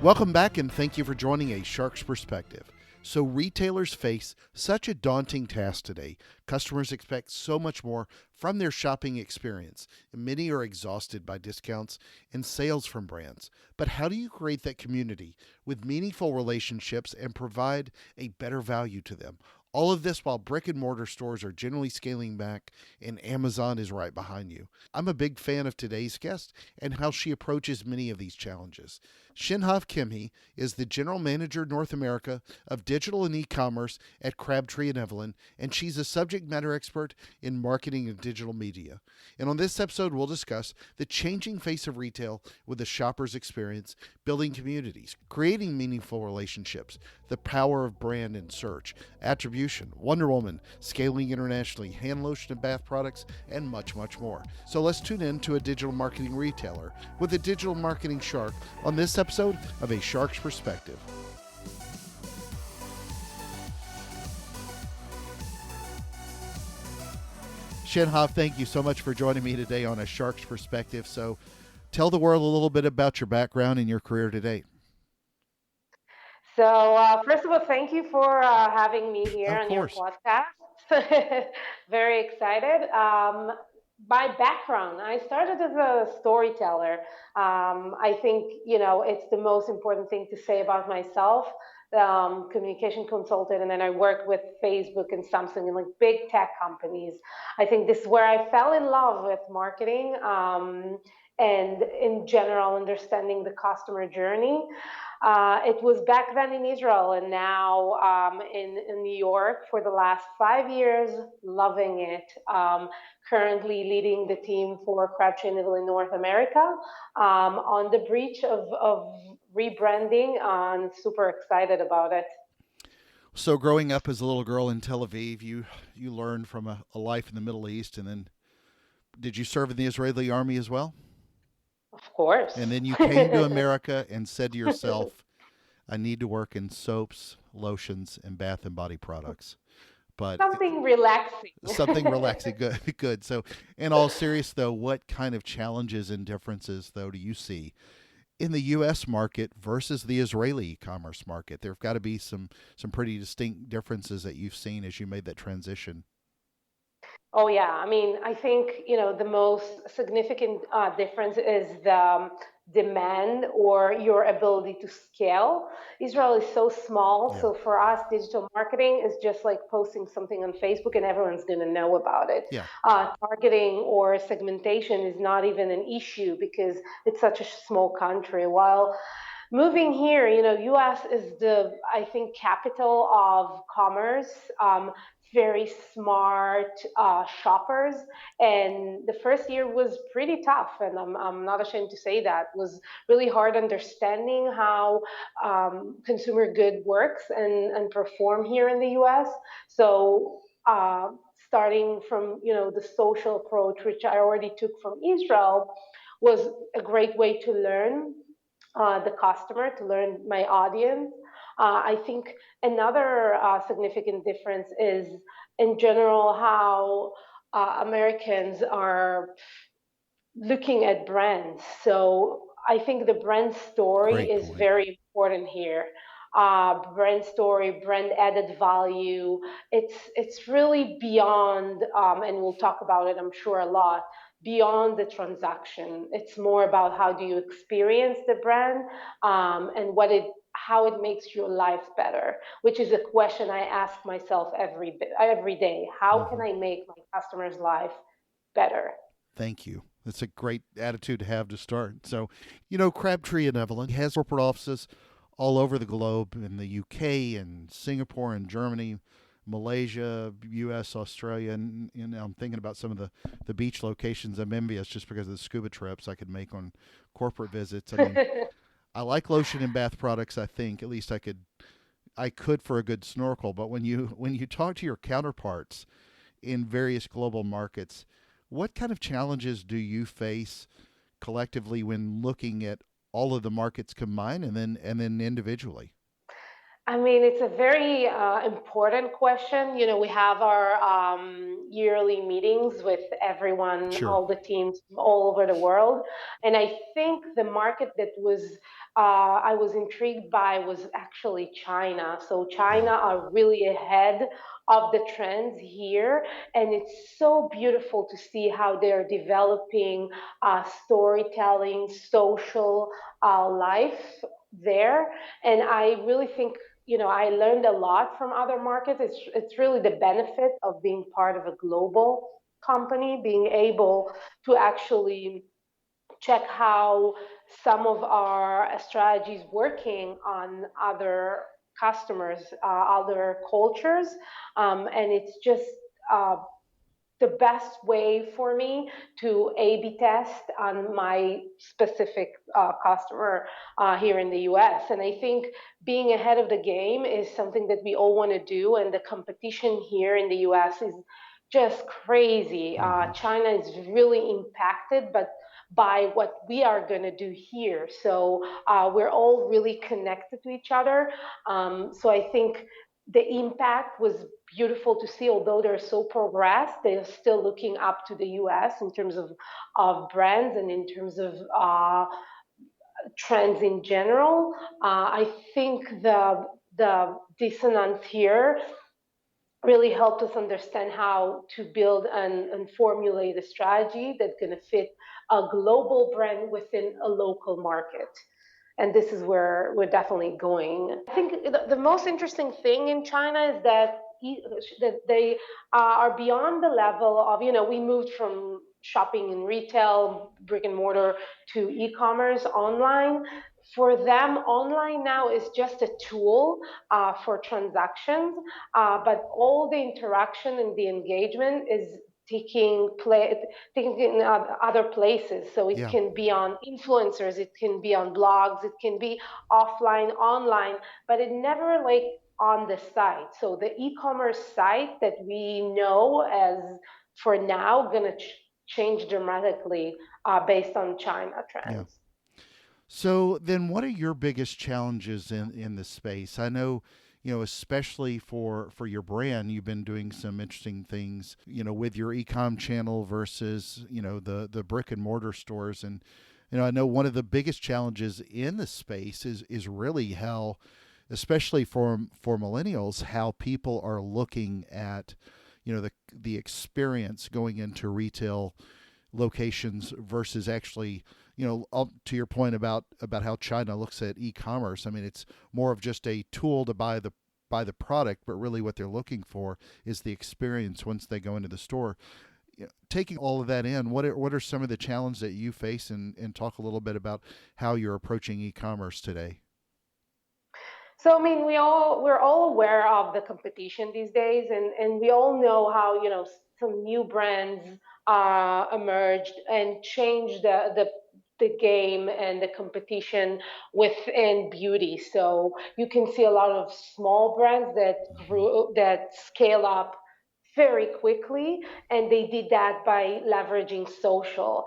Welcome back and thank you for joining A Shark's Perspective. So, retailers face such a daunting task today. Customers expect so much more from their shopping experience, and many are exhausted by discounts and sales from brands. But how do you create that community with meaningful relationships and provide a better value to them? All of this while brick and mortar stores are generally scaling back and Amazon is right behind you. I'm a big fan of today's guest and how she approaches many of these challenges. Shenhav Kimhi is the General Manager North America of Digital and E-commerce at Crabtree Evelyn, and she's a subject matter expert in marketing and digital media. And on this episode, we'll discuss the changing face of retail with the shopper's experience, building communities, creating meaningful relationships, the power of brand and search, attribution, Wonder Woman, scaling internationally, hand lotion and bath products, and much, much more. So let's tune in to a digital marketing retailer with a digital marketing shark on this episode of A Shark's Perspective. Shenhav, thank you so much for joining me today on A Shark's Perspective. So tell the world a little bit about your background and your career today. So, first of all, thank you for having me here Of on your course. podcast. Very excited. My background, I started as a storyteller. I think, it's the most important thing to say about myself. Communication consultant, and then I worked with Facebook and Samsung and like big tech companies. I think this is where I fell in love with marketing and in general understanding the customer journey. It was back then in Israel and now in New York for the last 5 years, loving it. Currently leading the team for Crabtree Evelyn in North America on the breach of rebranding. And super excited about it. So growing up as a little girl in Tel Aviv, you learned from a life in the Middle East, and then did you serve in the Israeli army as well? Of course. And then you came to America and said to yourself, I need to work in soaps, lotions, and bath and body products. But Something relaxing. something relaxing, good, good. So, in all serious though, what kind of challenges and differences though do you see in the U.S. market versus the Israeli e-commerce market? There've got to be some pretty distinct differences that you've seen as you made that transition. Oh yeah, I mean, I think the most significant difference is the demand or your ability to scale. Israel is so small, Yeah, so for us, digital marketing is just like posting something on Facebook and everyone's going to know about it. yeah, Targeting or segmentation is not even an issue because it's such a small country. While moving here, U.S. is the, I think, capital of commerce. Very smart shoppers, and the first year was pretty tough. And I'm not ashamed to say that it was really hard understanding how consumer good works and perform here in the U.S. So. Starting from the social approach, which I already took from Israel, was a great way to learn the customer, to learn my audience. I think another significant difference is, in general, how Americans are looking at brands. So I think the brand story great is point. very important here. Brand story, brand added value. It's really beyond, and we'll talk about it, I'm sure, a lot beyond the transaction. It's more about how do you experience the brand and how it makes your life better, which is a question I ask myself every day. How can Hmm. I make my customer's life better? Thank you. That's a great attitude to have to start. So, Crabtree and Evelyn has corporate offices all over the globe in the UK and Singapore and Germany, Malaysia, US, Australia, and I'm thinking about some of the beach locations. I'm envious just because of the scuba trips I could make on corporate visits. I mean, I like lotion and bath products. I think at least I could for a good snorkel. But when you talk to your counterparts in various global markets, what kind of challenges do you face collectively when looking at all of the markets combined and then individually? I mean, it's a very important question. You know, we have our yearly meetings with everyone, Sure. all the teams from all over the world. And I think the market that I was intrigued by was actually China. So China Yeah. are really ahead of the trends here. And it's so beautiful to see how they're developing storytelling, social life there. And I really think, I learned a lot from other markets. It's really the benefit of being part of a global company, being able to actually check how some of our strategies working on other customers, other cultures, and it's just uh, the best way for me to A/B test on my specific customer here in the US. And I think being ahead of the game is something that we all want to do. And the competition here in the US is just crazy. Hmm. China is really impacted, but by what we are going to do here. So we're all really connected to each other. So I think the impact was beautiful to see. Although they're so progressed, they're still looking up to the US in terms of brands and in terms of trends in general. I think the dissonance here really helped us understand how to build and formulate a strategy that's going to fit a global brand within a local market. And this is where we're definitely going. I think the most interesting thing in China is that that they are beyond the level of, we moved from shopping in retail, brick and mortar, to e-commerce online. For them, online now is just a tool for transactions, but all the interaction and the engagement is taking in other places. So it Yeah. can be on influencers, it can be on blogs, it can be offline, online, but it never like on the site. So the e-commerce site that we know as for now going to change dramatically based on China Yeah. trends. So then, what are your biggest challenges in this space? I know, especially for your brand, you've been doing some interesting things, with your ecom channel versus the brick and mortar stores, and I know one of the biggest challenges in the space is really how, especially for millennials, how people are looking at the experience going into retail locations versus actually to your point about how China looks at e-commerce. I mean, it's more of just a tool to buy the product, but really what they're looking for is the experience once they go into the store. Taking all of that in, what are some of the challenges that you face, and talk a little bit about how you're approaching e-commerce today. So I mean, we're all aware of the competition these days, and we all know how some new brands emerged and changed the game and the competition within beauty. So you can see a lot of small brands that Hmm. grew that scale up very quickly, and they did that by leveraging social.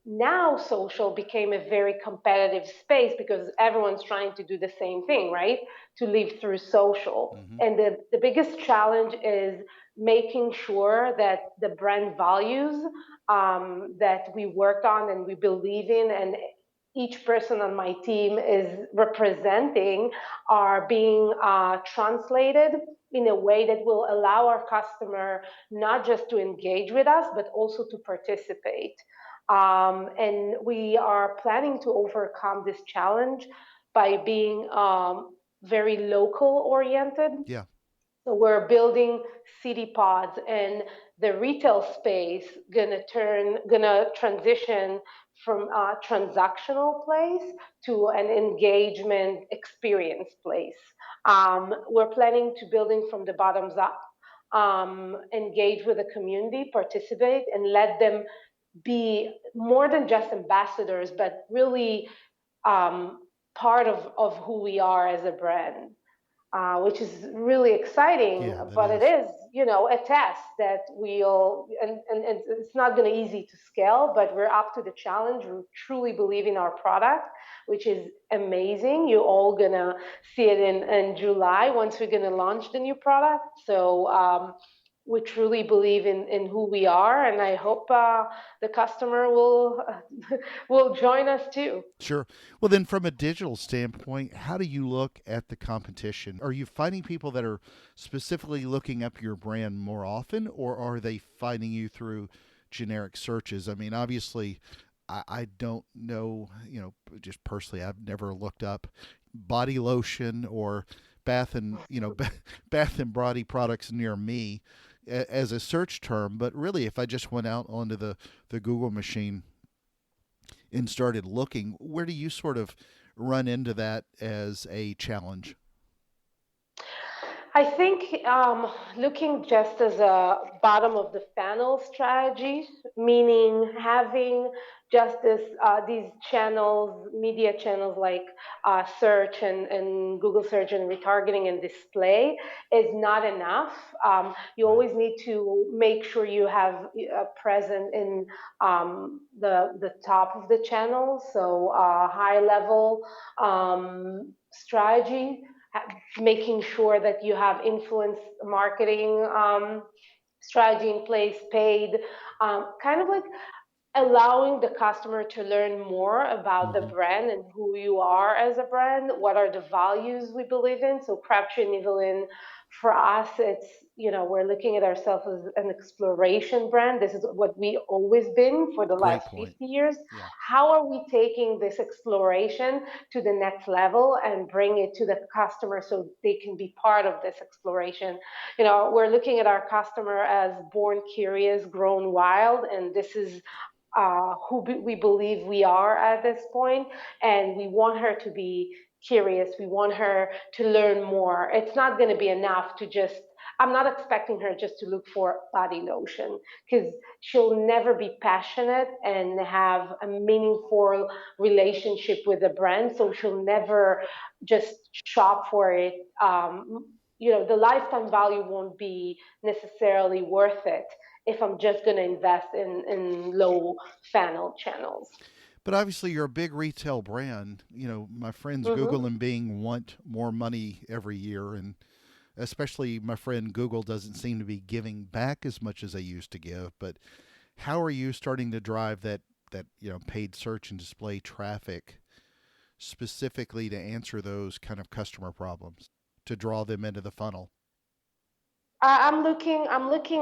Now social became a very competitive space because everyone's trying to do the same thing, right? To live through social. Hmm. And the biggest challenge is making sure that the brand values that we worked on and we believe in, and each person on my team is representing, are being translated in a way that will allow our customer not just to engage with us, but also to participate. And we are planning to overcome this challenge by being very local oriented. Yeah. So we're building city pods, and the retail space gonna transition from a transactional place to an engagement experience place. We're planning to building from the bottoms up, engage with the community, participate, and let them be more than just ambassadors, but really part of who we are as a brand. which is really exciting. Yeah, that But it is. is, a test that we'll, and it's not going to easy to scale, but we're up to the challenge. We truly believe in our product, which is amazing. You're all going to see it in July once we're going to launch the new product. So, we truly believe in who we are, and I hope the customer will will join us too. Sure. Well, then, from a digital standpoint, how do you look at the competition? Are you finding people that are specifically looking up your brand more often, or are they finding you through generic searches? I mean, obviously, I don't know, just personally, I've never looked up body lotion or bath and, bath and body products near me as a search term. But really, if I just went out onto the Google machine and started looking, where do you sort of run into that as a challenge? I think looking just as a bottom of the funnel strategy, meaning having just these channels, media channels like search and Google search and retargeting and display is not enough. You Right. always need to make sure you have present in the top of the channel, so high level strategy, making sure that you have influence marketing strategy in place, paid, kind of like allowing the customer to learn more about the Mm-hmm. brand and who you are as a brand. What are the values we believe in? So Crabtree and Evelyn, for us, it's, we're looking at ourselves as an exploration brand. This is what we always been for the Great last point. 50 years. Yeah. How are we taking this exploration to the next level and bring it to the customer so they can be part of this exploration? We're looking at our customer as born curious, grown wild, and this is we believe we are at this point, and we want her to be curious. We want her to learn more. It's not going to be enough to just. I'm not expecting her just to look for body lotion because she'll never be passionate and have a meaningful relationship with the brand. So she'll never just shop for it. The lifetime value won't be necessarily worth it if I'm just going to invest in low funnel channels. But obviously, you're a big retail brand. My friends Google Hmm. and Bing want more money every year, and especially my friend Google doesn't seem to be giving back as much as they used to give. But how are you starting to drive that paid search and display traffic specifically to answer those kind of customer problems to draw them into the funnel? I'm looking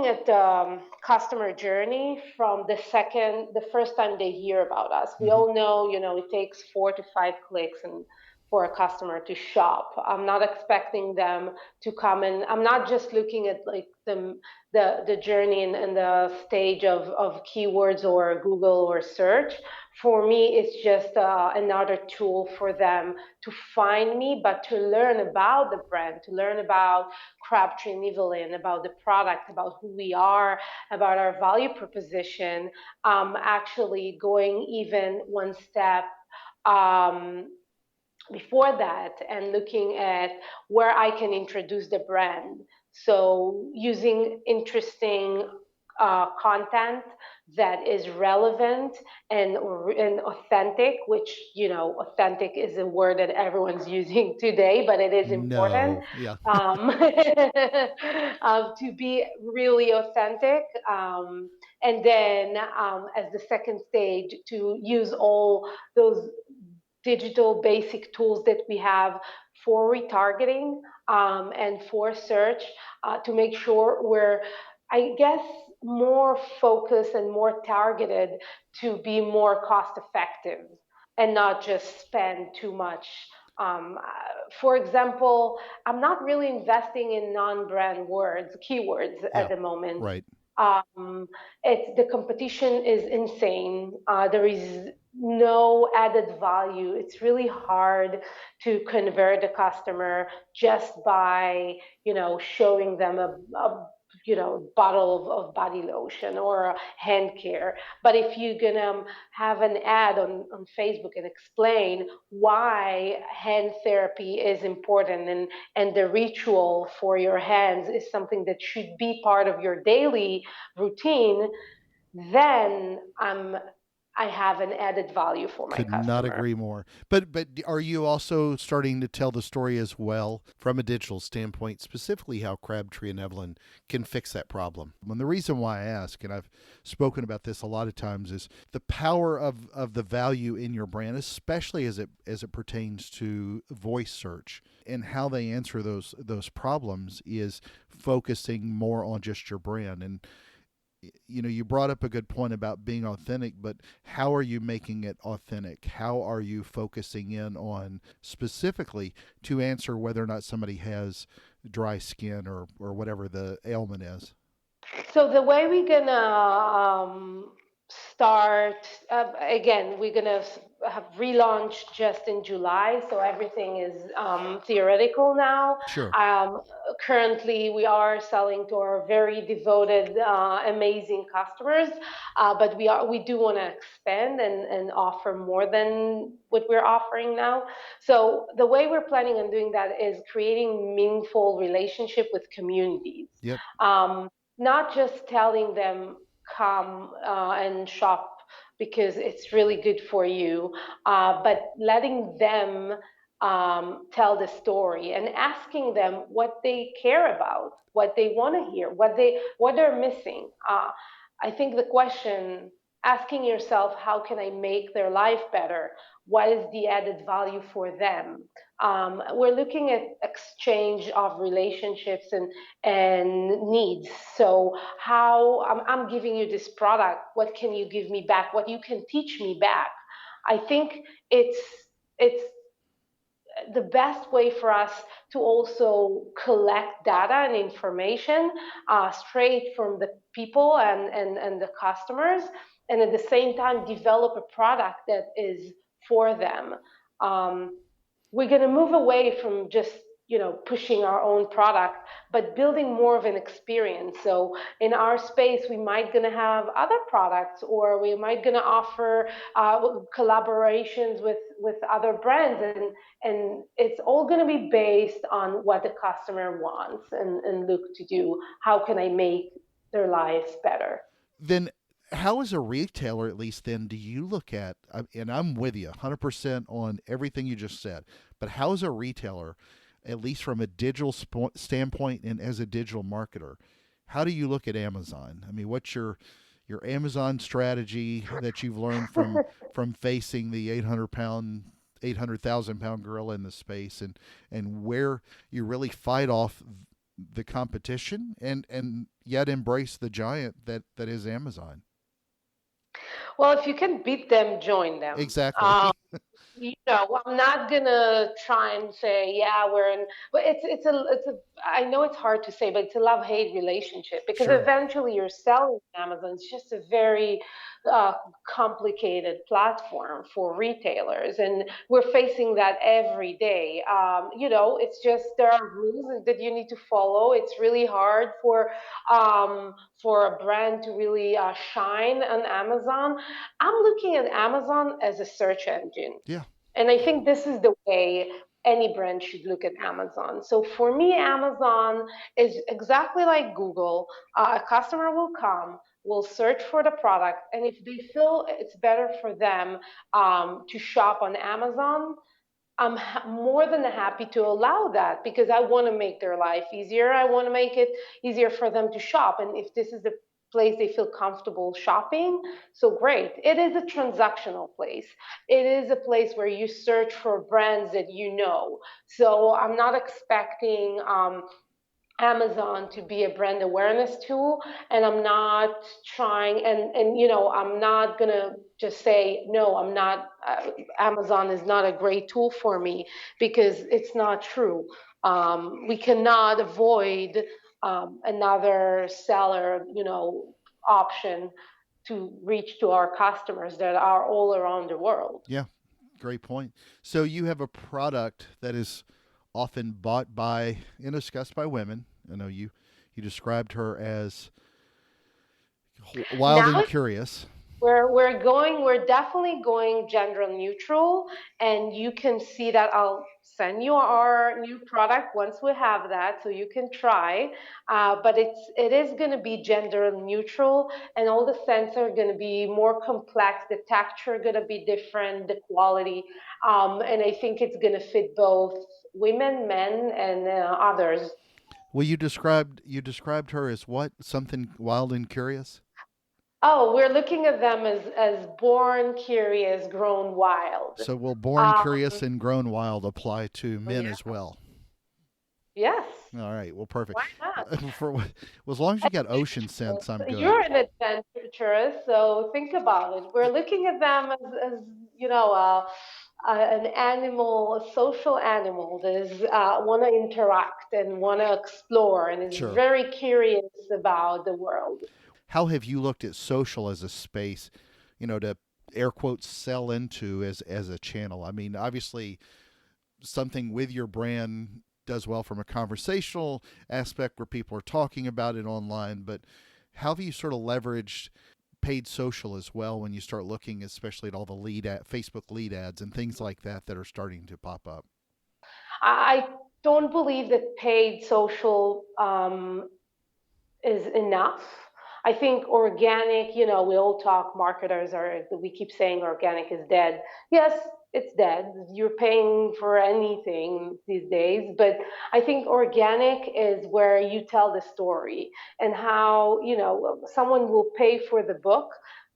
at the customer journey from the first time they hear about us. We Mm-hmm. all know, it takes 4 to 5 clicks and for a customer to shop. I'm not expecting them to come in. I'm not just looking at like the journey and the stage of keywords or Google or search. For me, it's just another tool for them to find me, but to learn about the brand, to learn about Crabtree and Evelyn, about the product, about who we are, about our value proposition. Actually, going even one step um, before that and looking at where I can introduce the brand. So, using interesting content that is relevant and authentic, which, authentic is a word that everyone's using today, but it is important No. Yeah. to be really authentic. And then, as the second stage, to use all those digital basic tools that we have for retargeting and for search to make sure we're, I guess, more focused and more targeted to be more cost effective and not just spend too much. For example, I'm not really investing in non-brand words, keywords Yeah. at the moment. Right. The competition is insane. There is no added value. It's really hard to convert a customer just by showing them a bottle of body lotion or hand care. But if you're gonna have an ad on Facebook and explain why hand therapy is important, and the ritual for your hands is something that should be part of your daily routine, then I have an added value for my Could not customer. agree more. But are you also starting to tell the story as well from a digital standpoint, specifically how Crabtree and Evelyn can fix that problem? And the reason why I ask, and I've spoken about this a lot of times, is the power of the value in your brand, especially as it pertains to voice search and how they answer those problems, is focusing more on just your brand. And you brought up a good point about being authentic, but how are you making it authentic? How are you focusing in on specifically to answer whether or not somebody has dry skin or whatever the ailment is? So the way we're gonna start again, we're gonna have relaunched just in July, so everything is theoretical now. Sure. Um, Currently, we are selling to our very devoted, amazing customers, but we do want to expand and offer more than what we're offering now. So the way we're planning on doing that is creating meaningful relationship with communities. Yep. Um, Not just telling them come and shop because it's really good for you, but letting them tell the story and asking them what they care about, what they want to hear, what they're missing. I think the question, asking yourself, how can I make their life better? What is the added value for them? We're looking at exchange of relationships and needs. So how I'm giving you this product, what can you give me back? What you can teach me back? I think it's the best way for us to also collect data and information straight from the people and the customers, and at the same time develop a product that is for them. Um, we're going to move away from just pushing our own product, but building more of an experience. So in our space we might going to have other products, or we might going to offer collaborations with other brands, and it's all going to be based on what the customer wants, and look to do, how can I make their lives better. Then how as a retailer, at least, then do you look at, and I'm with you 100% on everything you just said, but how as a retailer, at least from a digital standpoint and as a digital marketer, how do you look at Amazon? I mean, what's your Amazon strategy that you've learned from facing the 800,000 pound gorilla in the space, and where you really fight off the competition and yet embrace the giant that is Amazon? Well, if you can beat them, join them. Exactly. I'm not gonna try and say, yeah, we're in, but it's a. I know it's hard to say, but it's a love-hate relationship, because Sure. eventually you're selling Amazon. It's just a very uh, complicated platform for retailers, and we're facing that every day. It's just there are rules that you need to follow. It's really hard for a brand to really shine on Amazon. I'm looking at Amazon as a search engine. Yeah. And I think this is the way any brand should look at Amazon. So for me, Amazon is exactly like Google. A customer will come, will search for the product, and if they feel it's better for them to shop on Amazon, I'm more than happy to allow that, because I want to make their life easier. I want to make it easier for them to shop. And if this is the place they feel comfortable shopping, so great. It is a transactional place. It is a place where you search for brands that you know. So I'm not expecting Amazon to be a brand awareness tool, and I'm not trying, and I'm not gonna just say no. I'm not. Amazon is not a great tool for me, because it's not true. We cannot avoid another seller, option to reach to our customers that are all around the world. Yeah. Great point. So you have a product that is often bought by and discussed by women. I know you You described her as wild Now and curious. we're definitely going gender neutral, and you can see that. I'll send you our new product once we have that, so you can try. But it is going to be gender neutral, and all the scents are going to be more complex. The texture going to be different, the quality, and I think it's going to fit both women, men, and others. Well, you described her as what? Something wild and curious. Oh, we're looking at them as born curious, grown wild. So will born Um, curious and grown wild apply to men yeah, as well? yes. All right. Well, perfect. Why not? Well, as long as you got ocean scents, I'm You're good. an adventurous, so think about it. We're looking at them as you know, an animal, a social animal that is want to interact and want to explore and is Sure. very curious about the world. How have you looked at social as a space, to air quotes sell into as a channel? I mean, obviously, something with your brand does well from a conversational aspect where people are talking about it online, but how have you sort of leveraged paid social as well when you start looking especially at all the Facebook lead ads and things like that are starting to pop up? I don't believe that paid social is enough. I think organic, we all talk, marketers are, we keep saying organic is dead. Yes, it's dead. You're paying for anything these days, but I think organic is where you tell the story and how, someone will pay for the book,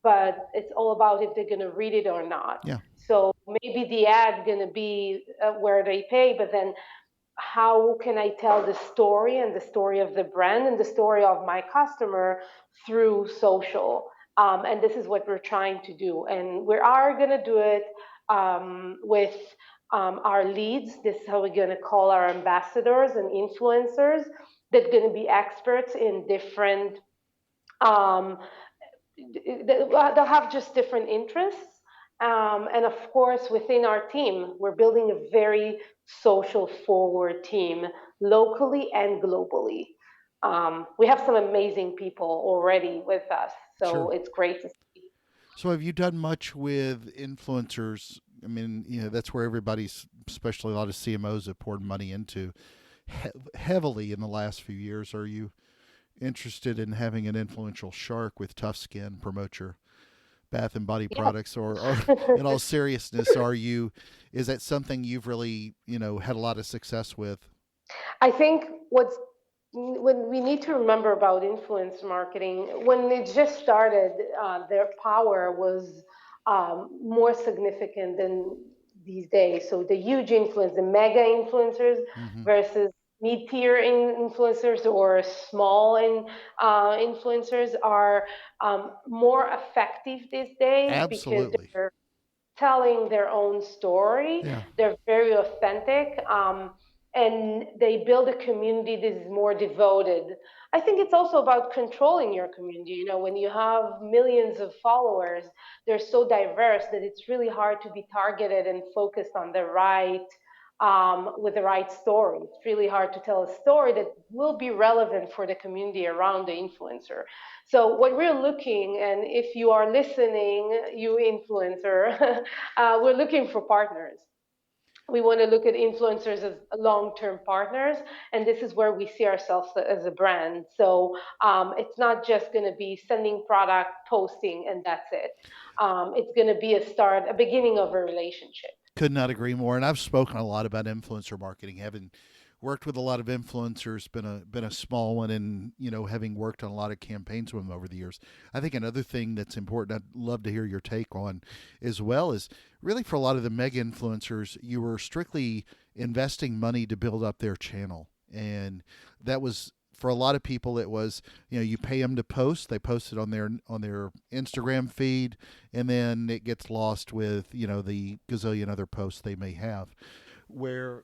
but it's all about if they're going to read it or not. Yeah, So maybe the ad going to be where they pay, but then how can I tell the story and the story of the brand and the story of my customer through social? And this is what we're trying to do. And we are going to do it with our leads. This is how we're going to call our ambassadors and influencers that are going to be experts in different um, they'll have just different interests. And of course, within our team, we're building a very social forward team locally and globally. We have some amazing people already with us, so sure. it's great to see. So have you done much with influencers? I mean, that's where everybody's, especially a lot of CMOs, have poured money into heavily in the last few years. Are you interested in having an influential shark with tough skin promote your bath and body Yeah. products, or in all seriousness, is that something you've really had a lot of success with? I think what's when we need to remember about influence marketing, when it just started, their power was more significant than these days. So the huge influence, the mega influencers Hmm. versus mid-tier influencers or small influencers are more effective these days because Absolutely. they're telling their own story. Yeah. They're very authentic, and they build a community that is more devoted. I think it's also about controlling your community. When you have millions of followers, they're so diverse that it's really hard to be targeted and focused on the right. With the right story. It's really hard to tell a story that will be relevant for the community around the influencer. So what we're looking, and if you are listening, you influencer, we're looking for partners. We want to look at influencers as long-term partners, and this is where we see ourselves as a brand. So it's not just going to be sending product, posting, and that's it. It's going to be a beginning of a relationship. Could not agree more. And I've spoken a lot about influencer marketing, having worked with a lot of influencers, been a small one, and having worked on a lot of campaigns with them over the years. I think another thing that's important, I'd love to hear your take on, as well, is really for a lot of the mega influencers, you were strictly investing money to build up their channel, and that was. For a lot of people, it was you pay them to post. They post it on their Instagram feed, and then it gets lost with the gazillion other posts they may have. Where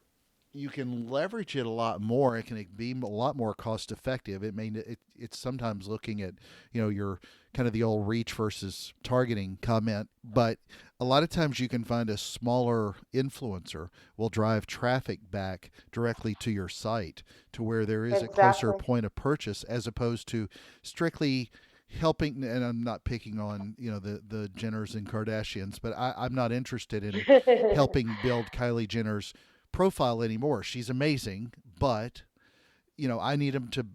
you can leverage it a lot more. It can be a lot more cost effective. It's sometimes looking at your kind of the old reach versus targeting comment, but a lot of times you can find a smaller influencer will drive traffic back directly to your site to where there is a closer Exactly. point of purchase as opposed to strictly helping. And I'm not picking on the Jenners and Kardashians, but I'm not interested in helping build Kylie Jenner's profile anymore. She's amazing, but I need them to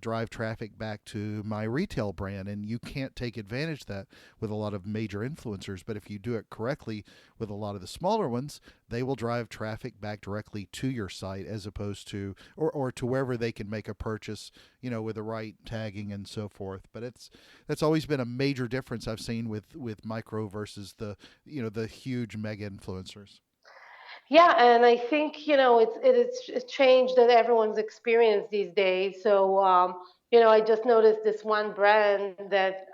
drive traffic back to my retail brand, and you can't take advantage of that with a lot of major influencers. But if you do it correctly with a lot of the smaller ones, they will drive traffic back directly to your site as opposed to or to wherever they can make a purchase, with the right tagging and so forth. But that's always been a major difference I've seen with micro versus the huge mega influencers. Yeah, and I think it's a change that everyone's experienced these days. So I just noticed this one brand that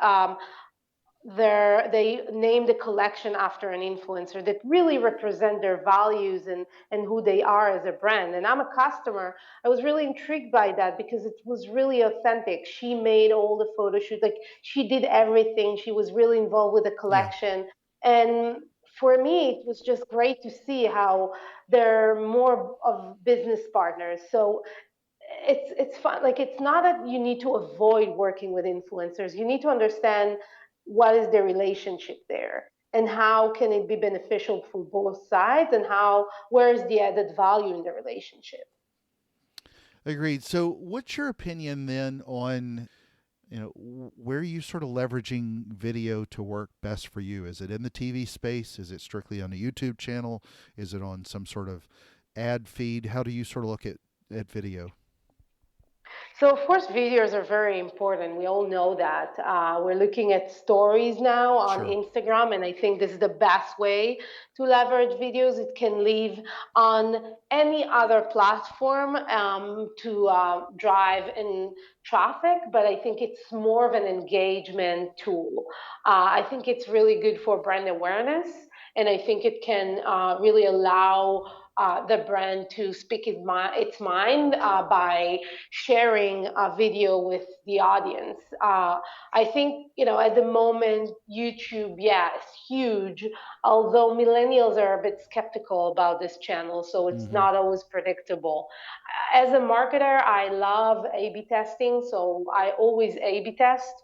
they named a collection after an influencer that really represent their values and who they are as a brand. And I'm a customer. I was really intrigued by that because it was really authentic. She made all the photo shoots, like she did everything. She was really involved with the Yeah. collection. And for me, it was just great to see how they're more of business partners. So it's fun. Like it's not that you need to avoid working with influencers. You need to understand what is the relationship there and how can it be beneficial for both sides and how where is the added value in the relationship. Agreed. So, what's your opinion then on where are you sort of leveraging video to work best for you? Is it in the TV space? Is it strictly on a YouTube channel? Is it on some sort of ad feed? How do you sort of look at video? So, of course, videos are very important. We all know that. We're looking at stories now on Sure. Instagram, and I think this is the best way to leverage videos. It can live on any other platform to drive in traffic, but I think it's more of an engagement tool. I think it's really good for brand awareness, and I think it can really allow the brand to speak its mind by sharing a video with the audience. I think, at the moment, YouTube, yeah, is huge, although millennials are a bit skeptical about this channel, so it's Hmm. not always predictable. As a marketer, I love A B testing, so I always A B test,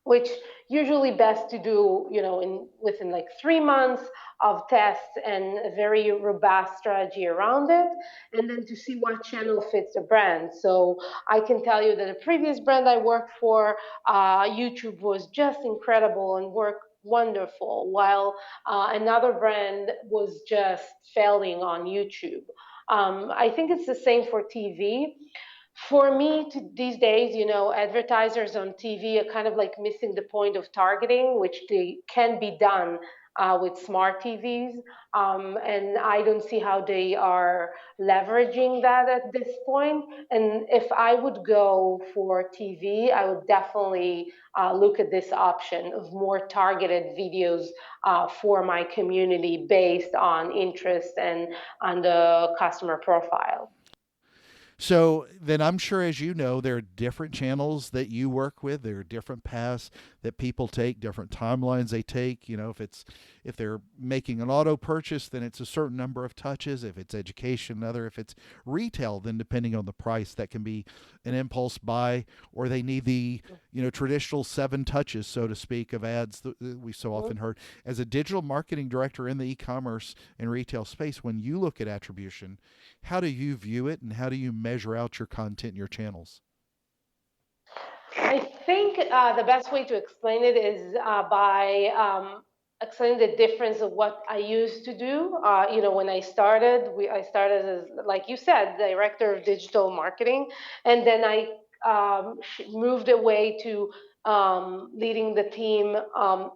which usually best to do in within like 3 months of tests and a very robust strategy around it, and then to see what channel fits the brand. So I can tell you that the previous brand I worked for, YouTube was just incredible and worked wonderful, while another brand was just failing on YouTube. I think it's the same for TV. For me, these days, advertisers on TV are kind of like missing the point of targeting, which they can be done with smart TVs. And I don't see how they are leveraging that at this point. And if I would go for TV, I would definitely look at this option of more targeted videos for my community based on interest and on the customer profile. So then I'm sure, as you know, there are different channels that you work with. There are different paths that people take, different timelines they take. If they're making an auto purchase, then it's a certain number of touches. If it's education, another. If it's retail, then depending on the price, that can be an impulse buy, or they need the traditional 7 touches, so to speak, of ads that we so often heard. As a digital marketing director in the e-commerce and retail space, when you look at attribution, how do you view it, and how do you measure out your content and your channels? I think the best way to explain it is by explaining the difference of what I used to do. When I started as, like you said, director of digital marketing, and then I moved away to leading the team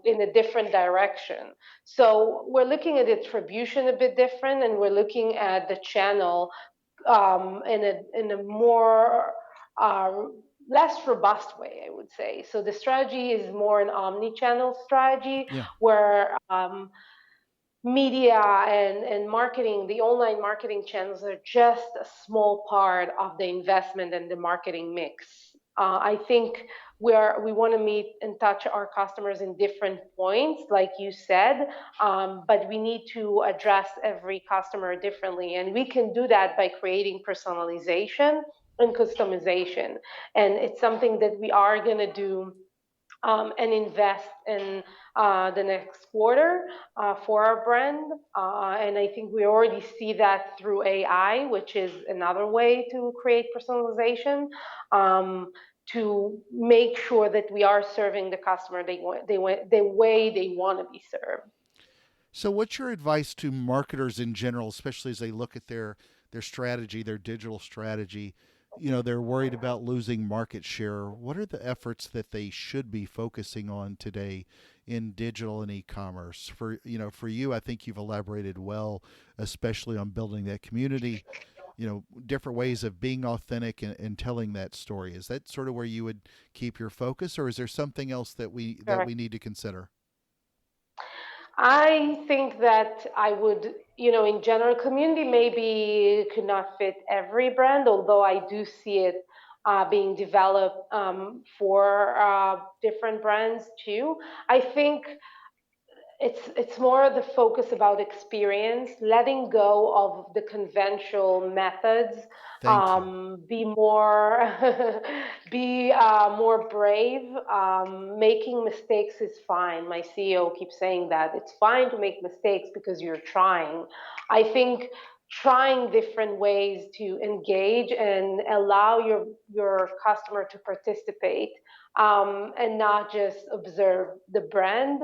in a different direction. So we're looking at attribution a bit different, and we're looking at the channel in a more uh, less robust way, I would say. So the strategy is more an omni-channel strategy Yeah. where media and marketing, the online marketing channels are just a small part of the investment and the marketing mix. I think we want to meet and touch our customers in different points, like you said, but we need to address every customer differently. And we can do that by creating personalization and customization. And it's something that we are going to do and invest in the next quarter for our brand. And I think we already see that through AI, which is another way to create personalization. To make sure that we are serving the customer the way they want to be served. So, what's your advice to marketers in general, especially as they look at their strategy, their digital strategy? You know, they're worried about losing market share. What are the efforts that they should be focusing on today in digital and e-commerce? For you, I think you've elaborated well, especially on building that community. Different ways of being authentic and telling that story. Is that sort of where you would keep your focus, or is there something else that we need to consider? I think that I would, in general, community maybe could not fit every brand, although I do see it being developed for different brands too. I think it's more the focus about experience, letting go of the conventional methods, Thank you. be more be more brave. Making mistakes is fine. My CEO keeps saying that it's fine to make mistakes because you're trying. I think trying different ways to engage and allow your customer to participate and not just observe the brand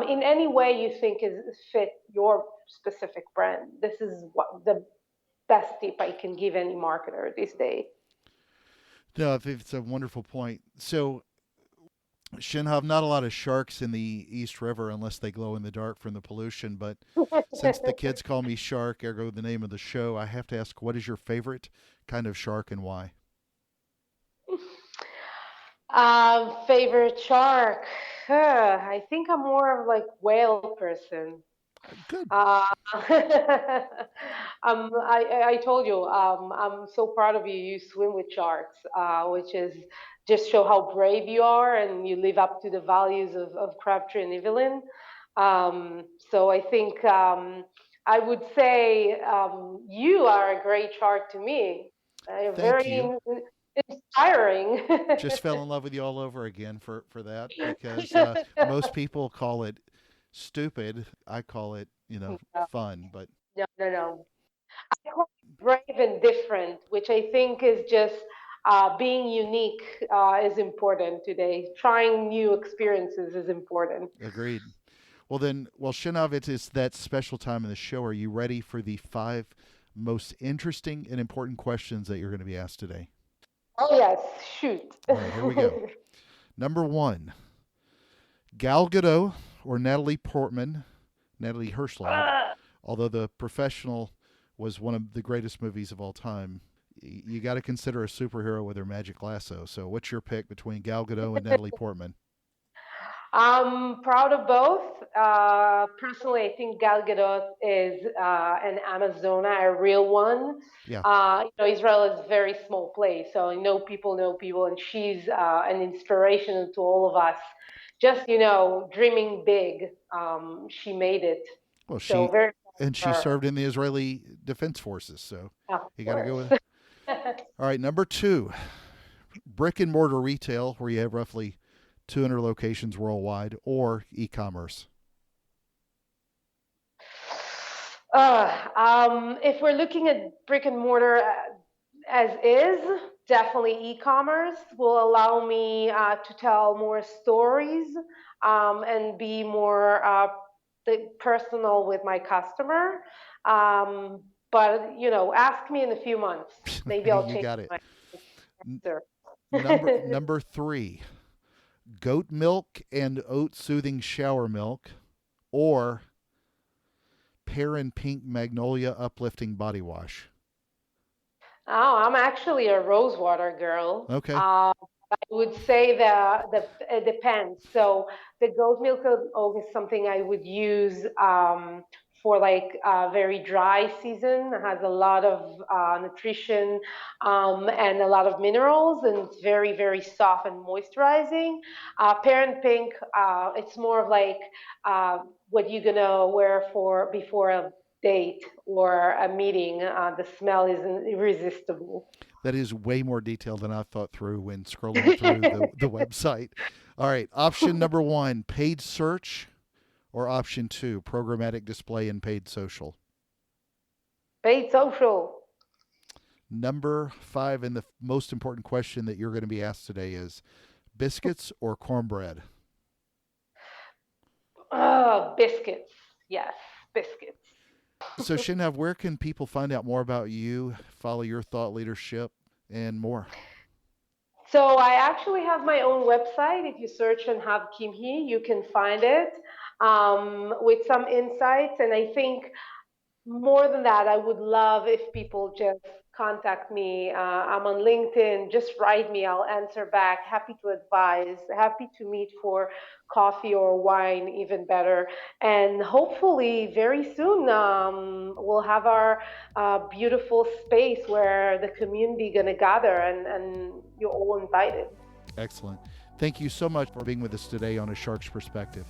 in any way you think is fit your specific brand. This is what the best tip I can give any marketer these days. No, it's a wonderful point. So, Shenhav, not a lot of sharks in the East River unless they glow in the dark from the pollution. But since the kids call me Shark, ergo the name of the show, I have to ask, what is your favorite kind of shark and why? Favorite shark? I think I'm more of like whale person. Good. Uh, I told you, I'm so proud of you. You swim with sharks, which is just show how brave you are and you live up to the values of Crabtree and Evelyn. So I think I would say you are a great shark to me. Thank you. Very inspiring. Just fell in love with you all over again for that because most people call it stupid. I call it fun. But No, no, no. I call it brave and different, which I think is just being unique is important today. Trying new experiences is important. agreed. Well, Shinav, it is that special time in the show. Are you ready for the five most interesting and important questions that you're going to be asked today? Oh, yes, shoot. All right, here we go. Number one, Gal Gadot or Natalie Portman, Natalie Hirschlag, Uh, although The Professional was one of the greatest movies of all time. You got to consider a superhero with her magic lasso. So, what's your pick between Gal Gadot and Natalie Portman? I'm proud of both. Personally, I think Gal Gadot is an Amazona, a real one. Yeah. Israel is a very small place, so I know people, and she's an inspiration to all of us. Just dreaming big, she made it. Well, So very she proud of served in the Israeli Defense Forces, so her, of you got to go course. with. All right, number two, brick and mortar retail, where you have roughly 200 locations worldwide, or e-commerce. If we're looking at brick and mortar as is, definitely e-commerce will allow me to tell more stories and be more personal with my customer. But ask me in a few months. Maybe I'll You change got it. my N- answer. number three, goat milk and oat soothing shower milk, or pear and pink magnolia uplifting body wash. Oh, I'm actually a rosewater girl. Okay. I would say the it depends. So the goat milk oat is something I would use for like a very dry season. It has a lot of nutrition and a lot of minerals, and it's very, very soft and moisturizing. Parent Pink, it's more of like what you're gonna wear for before a date or a meeting. The smell is irresistible. That is way more detailed than I thought through when scrolling through the website. All right, option number 1, paid search, or option 2, programmatic display and paid social. Paid social. Number 5, and the most important question that you're going to be asked today is biscuits or cornbread? Biscuits. Yes, biscuits. So, Shenhav, where can people find out more about you, follow your thought leadership, and more? So I actually have my own website. If you search Shenhav Kimhi, you can find it with some insights. And I think more than that, I would love if people just contact me. I'm on LinkedIn. Just write me. I'll answer back. Happy to advise. Happy to meet for coffee or wine, even better. And hopefully, very soon, we'll have our beautiful space where the community gonna gather, and you're all invited. Excellent. Thank you so much for being with us today on A Shark's Perspective.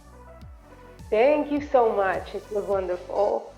Thank you so much. It was wonderful.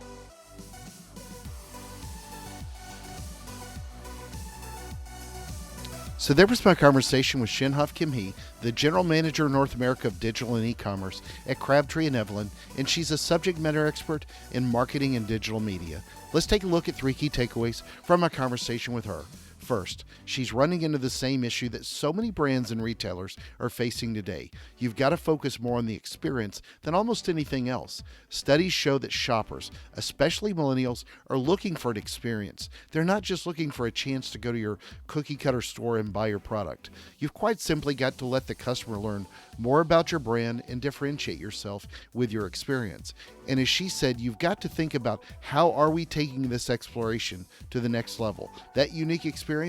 So there was my conversation with Shenhav Kimhi, the General Manager North America of Digital and E-Commerce at Crabtree Evelyn, and she's a subject matter expert in marketing and digital media. Let's take a look at 3 key takeaways from my conversation with her. First, she's running into the same issue that so many brands and retailers are facing today. You've got to focus more on the experience than almost anything else. Studies show that shoppers, especially millennials, are looking for an experience. They're not just looking for a chance to go to your cookie cutter store and buy your product. You've quite simply got to let the customer learn more about your brand and differentiate yourself with your experience. And as she said, you've got to think about how are we taking this exploration to the next level. That unique experience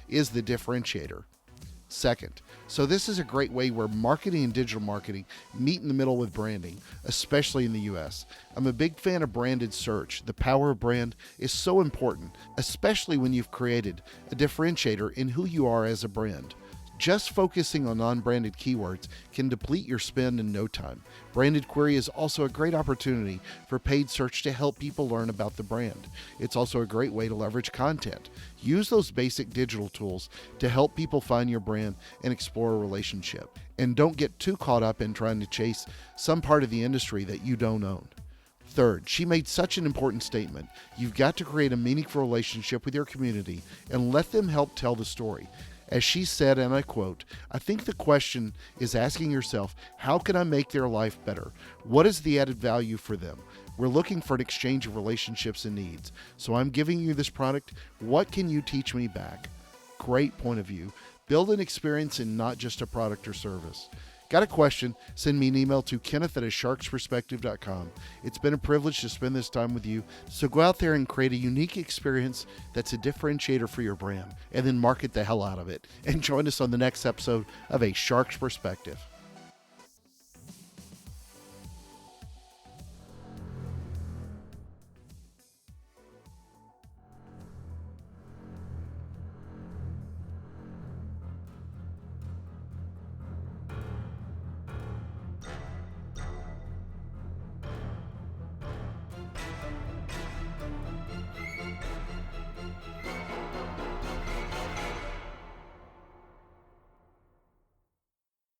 is the differentiator. Second, so this is a great way where marketing and digital marketing meet in the middle with branding, especially in the US. I'm a big fan of branded search. The power of brand is so important, especially when you've created a differentiator in who you are as a brand. Just focusing on non-branded keywords can deplete your spend in no time. Branded query is also a great opportunity for paid search to help people learn about the brand. It's also a great way to leverage content. Use those basic digital tools to help people find your brand and explore a relationship. And don't get too caught up in trying to chase some part of the industry that you don't own. Third, she made such an important statement. You've got to create a meaningful relationship with your community and let them help tell the story. As she said, and I quote, "I think the question is asking yourself, how can I make their life better? What is the added value for them? We're looking for an exchange of relationships and needs. So I'm giving you this product. What can you teach me back?" Great point of view. Build an experience and not just a product or service. Got a question? Send me an email to kenneth@asharksperspective.com. It's been a privilege to spend this time with you. So go out there and create a unique experience that's a differentiator for your brand, and then market the hell out of it. And join us on the next episode of A Shark's Perspective.